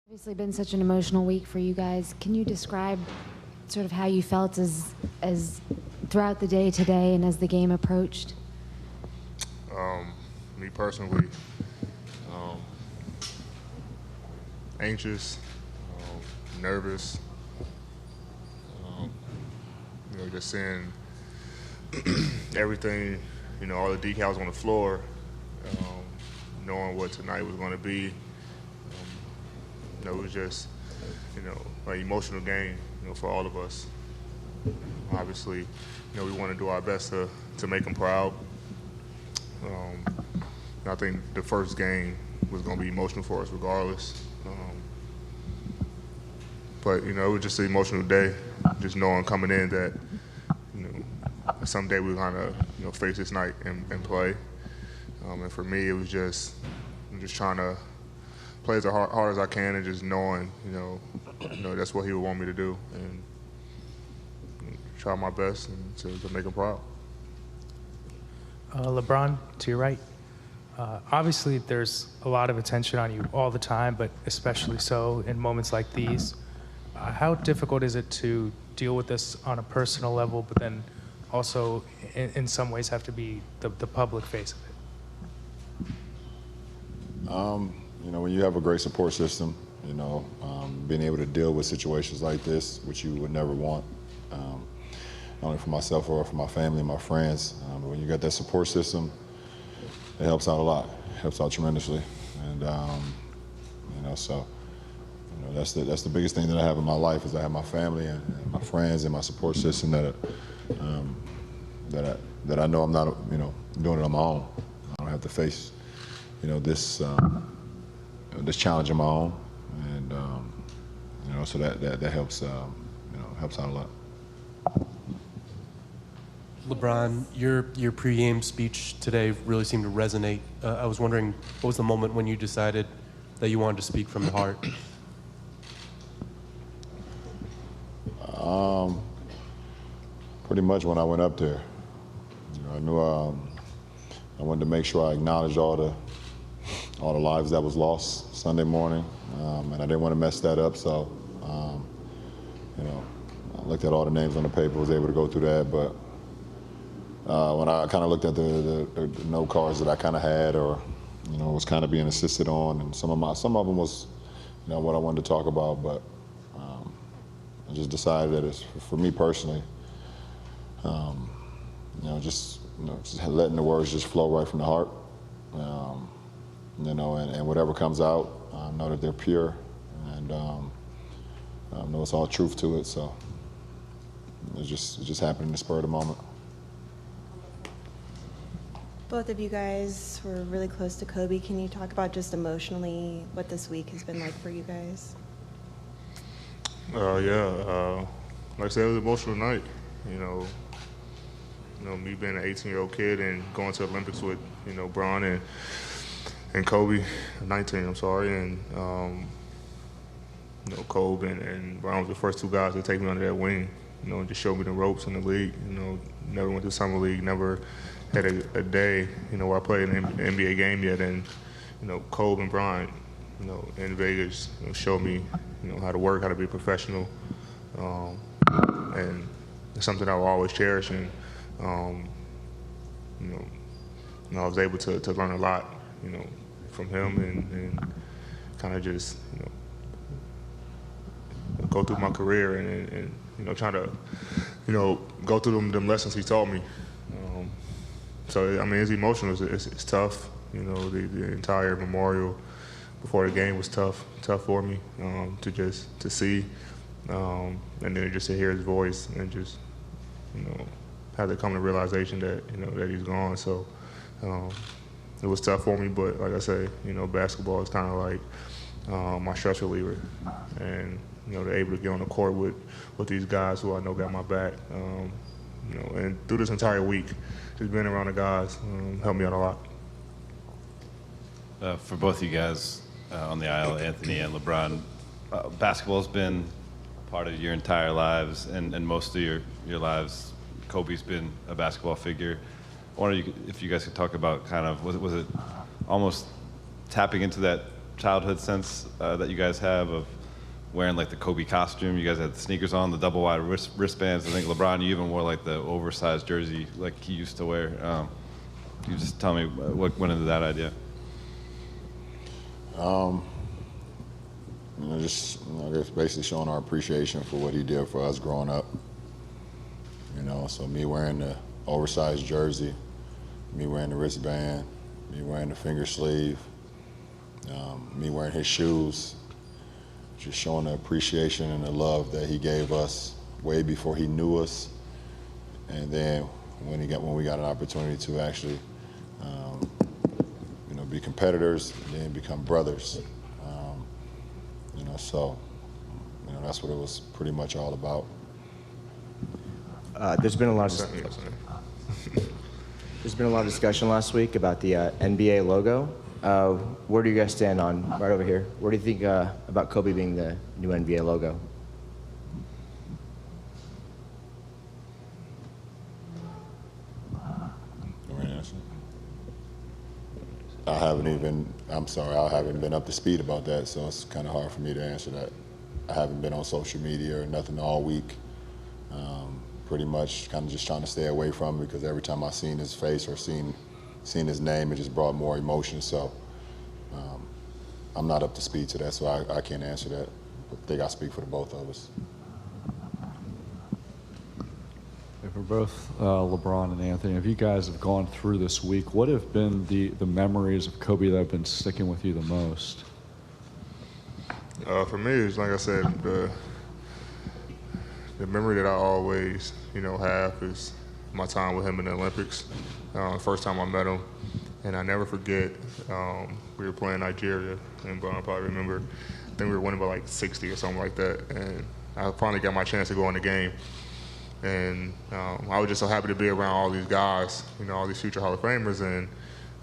Obviously been such an emotional week for you guys. Can you describe sort of how you felt as throughout the day today and as the game approached? Me personally, anxious, nervous, just seeing everything, all the decals on the floor, knowing what tonight was going to be. It was just, an emotional game, for all of us. Obviously, we want to do our best to make them proud. I think the first game was going to be emotional for us regardless. But, it was just an emotional day, just knowing coming in that, someday we're going to, face this night and play. And for me, it was just trying to play as hard as I can and just knowing, that's what he would want me to do and try my best and to make him proud. Lebron, to your right. Obviously, there's a lot of attention on you all the time, but especially so in moments like these. How difficult is it to deal with this on a personal level, but then also in some ways have to be the public face of it? When you have a great support system, being able to deal with situations like this, which you would never want, not only for myself or for my family and my friends, but when you got that support system, it helps out a lot. It helps out tremendously, and that's the biggest thing that I have in my life is I have my family and my friends and my support system that I know I'm not doing it on my own. I don't have to face this challenge on my own, and so that helps helps out a lot. LeBron, your pregame speech today really seemed to resonate. I was wondering, what was the moment when you decided that you wanted to speak from the heart? Pretty much when I went up there, I knew I wanted to make sure I acknowledged all the lives that was lost Sunday morning, and I didn't want to mess that up. So, I looked at all the names on the paper, was able to go through that, but. When I kind of looked at the note cards that I kind of had, or was kind of being assisted on, and some of them was, what I wanted to talk about, but I just decided that it's for me personally, just letting the words just flow right from the heart, and whatever comes out, know that they're pure, and know it's all truth to it. So it just happened in the spur of the moment. Both of you guys were really close to Kobe. Can you talk about just emotionally what this week has been like for you guys? Yeah. Like I said, it was an emotional night. Me being an 18-year-old kid and going to the Olympics with, Bron and Kobe, 19, I'm sorry, and Kobe and Bron was the first two guys to take me under that wing, and just show me the ropes in the league. Never went to summer league, never had a day, where I played an NBA game yet, and Kobe and Bryant, in Vegas, showed me, how to work, how to be a professional, and it's something I will always cherish. And I was able to learn a lot, from him, and kind of just, go through my career and trying to, go through them lessons he taught me. So, it's emotional. It's tough. The entire memorial before the game was tough for me to see, and then just to hear his voice and just, have to come to realization that, that he's gone. So, it was tough for me. But like I say, basketball is kind of like my stress reliever, and they're able to get on the court with these guys who I know got my back. And through this entire week, just being around the guys helped me out a lot. For both of you guys on the aisle, Anthony and LeBron, basketball's been part of your entire lives, and most of your lives. Kobe's been a basketball figure. I wonder if you guys could talk about kind of, was it almost tapping into that childhood sense that you guys have of wearing like the Kobe costume? You guys had the sneakers on, the double wide wristbands. I think LeBron, you even wore like the oversized jersey like he used to wear. Can you just tell me what went into that idea? Just I guess basically showing our appreciation for what he did for us growing up. So me wearing the oversized jersey, me wearing the wristband, me wearing the finger sleeve, me wearing his shoes, just showing the appreciation and the love that he gave us way before he knew us, and then when we got an opportunity to actually, be competitors, and then become brothers. So that's what it was pretty much all about. There's been a lot of discussion last week about the NBA logo. Where do you guys stand on right over here? What do you think about Kobe being the new NBA logo? I haven't been up to speed about that, so it's kind of hard for me to answer that. I haven't been on social media or nothing all week. Pretty much kind of just trying to stay away from it because every time I seen his face or seen his name, it just brought more emotion. So I'm not up to speed to that, so I can't answer that. I think I speak for the both of us. For both LeBron and Anthony, if you guys have gone through this week, what have been the memories of Kobe that have been sticking with you the most? For me, it's like I said, the memory that I always, have is my time with him in the Olympics. First time I met him, and I never forget. We were playing Nigeria, and I probably remember. I think we were winning by like 60 or something like that, and I finally got my chance to go in the game. And I was just so happy to be around all these guys, all these future Hall of Famers, and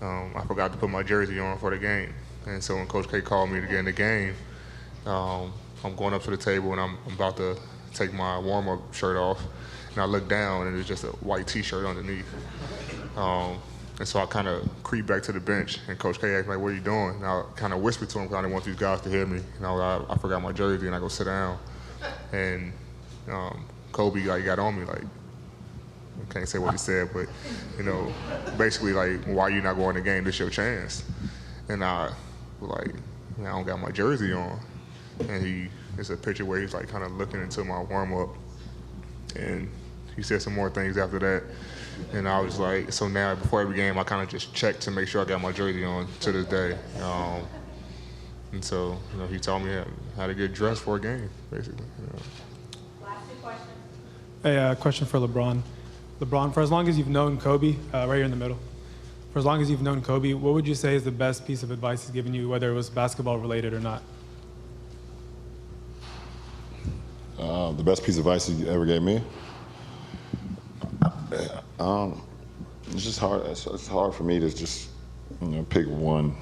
I forgot to put my jersey on for the game. And so when Coach K called me to get in the game, I'm going up to the table and I'm about to take my warm-up shirt off, and I look down and it's just a white T-shirt underneath. And so I kind of creep back to the bench, and Coach K asked me, like, "What are you doing?" And I kind of whispered to him because I didn't want these guys to hear me. I forgot my jersey, and I go sit down. And Kobe got on me, like, I can't say what he said, but basically like, why you not going to the game? This your chance. And I was like, I don't got my jersey on. And it's a picture where he's like kind of looking into my warm up, and he said some more things after that. And I was like, so now before every game, I kind of just check to make sure I got my jersey on to this day. And so he taught me how to get dressed for a game, basically. Last two questions. Hey, question for LeBron. LeBron, for as long as you've known Kobe, right here in the middle, for as long as you've known Kobe, what would you say is the best piece of advice he's given you, whether it was basketball related or not? The best piece of advice he ever gave me? It's just hard. It's hard for me to just pick one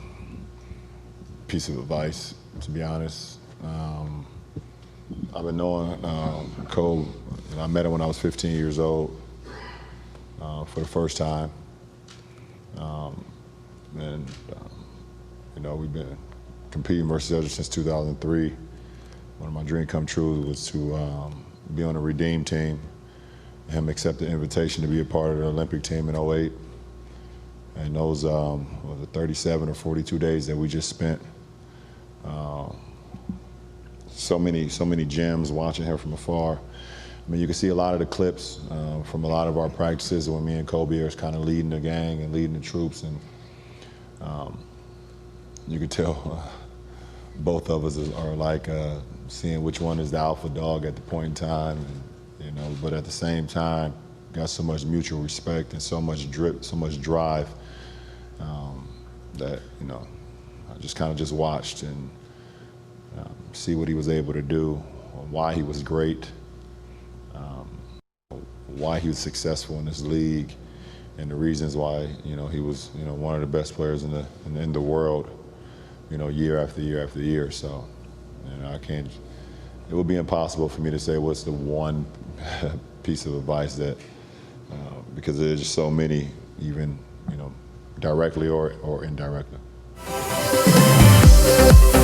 piece of advice, to be honest. I've been knowing Kobe. I met him when I was 15 years old for the first time. We've been competing versus each other since 2003. One of my dreams come true was to be on a Redeem team. Him accept the invitation to be a part of the Olympic team in '08. And those the 37 or 42 days that we just spent, so many gems watching him from afar. I mean, you can see a lot of the clips from a lot of our practices when me and Kobe are kind of leading the gang and leading the troops, and you can tell both of us are like seeing which one is the alpha dog at the point in time, and, but at the same time, got so much mutual respect and so much drip, so much drive that I just kind of watched and see what he was able to do, why he was great, why he was successful in this league, and the reasons why he was one of the best players in the world, year after year after year. So I can't. It would be impossible for me to say what's the one piece of advice that because there's just so many, even directly or indirectly. Thank you.